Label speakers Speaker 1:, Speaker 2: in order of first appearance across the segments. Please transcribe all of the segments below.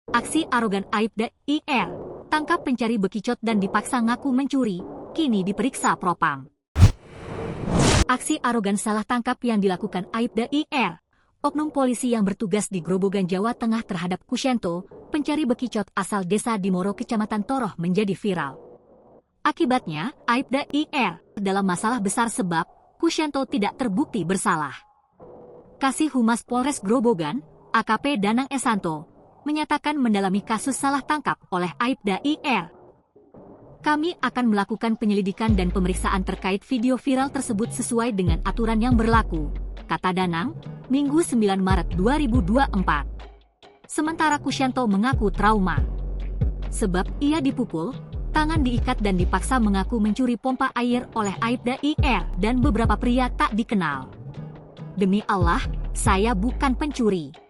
Speaker 1: Aksi arogan Aibda IR, tangkap pencari bekicot dan dipaksa ngaku mencuri, kini diperiksa Propam. Aksi arogan salah tangkap yang dilakukan Aibda IR, oknum polisi yang bertugas di Grobogan, Jawa Tengah terhadap Kusyanto, pencari bekicot asal desa Dimoro, Kecamatan Toroh menjadi viral. Akibatnya, Aibda IR dalam masalah besar sebab Kusyanto tidak terbukti bersalah. Kasih Humas Polres Grobogan, AKP Danang Esanto, menyatakan mendalami kasus salah tangkap oleh Aibda IR. Kami akan melakukan penyelidikan dan pemeriksaan terkait video viral tersebut sesuai dengan aturan yang berlaku, kata Danang, Minggu 9 Maret 2024. Sementara Kusyanto mengaku trauma. Sebab ia dipukul, tangan diikat dan dipaksa mengaku mencuri pompa air oleh Aibda IR dan beberapa pria tak dikenal. Demi Allah, saya bukan pencuri.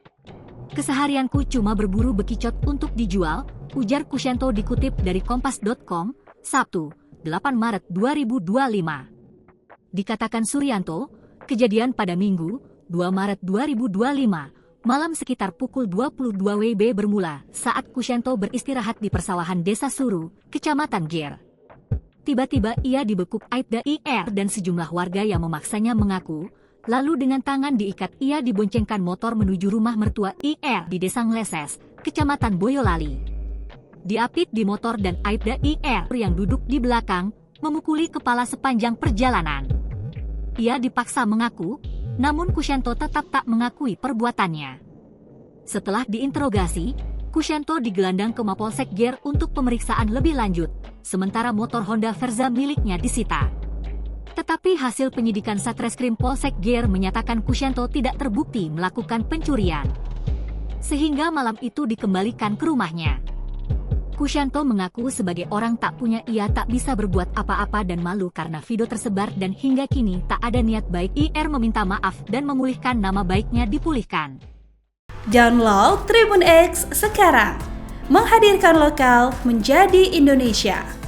Speaker 1: Keseharianku cuma berburu bekicot untuk dijual, ujar Kusyanto dikutip dari Kompas.com, Sabtu, 8 Maret 2025. Dikatakan Suryanto, kejadian pada Minggu, 2 Maret 2025, malam sekitar pukul 22 WIB bermula saat Kusyanto beristirahat di persawahan Desa Suru, Kecamatan Gir. Tiba-tiba ia dibekuk Aibda IR dan sejumlah warga yang memaksanya mengaku. Lalu dengan tangan diikat ia diboncengkan motor menuju rumah mertua IR di Desa Ngleses, Kecamatan Boyolali. Diapit di motor dan Aibda IR yang duduk di belakang, memukuli kepala sepanjang perjalanan. Ia dipaksa mengaku, namun Kusyanto tetap tak mengakui perbuatannya. Setelah diinterogasi, Kusyanto digelandang ke Mapolsek Gir untuk pemeriksaan lebih lanjut, sementara motor Honda Verza miliknya disita. Tetapi hasil penyidikan Satreskrim Polsek Gir menyatakan Kusyanto tidak terbukti melakukan pencurian. Sehingga malam itu dikembalikan ke rumahnya. Kusyanto mengaku sebagai orang tak punya ia tak bisa berbuat apa-apa dan malu karena video tersebar dan hingga kini tak ada niat baik. IR meminta maaf dan memulihkan nama baiknya dipulihkan.
Speaker 2: Download Tribun X sekarang, menghadirkan lokal menjadi Indonesia.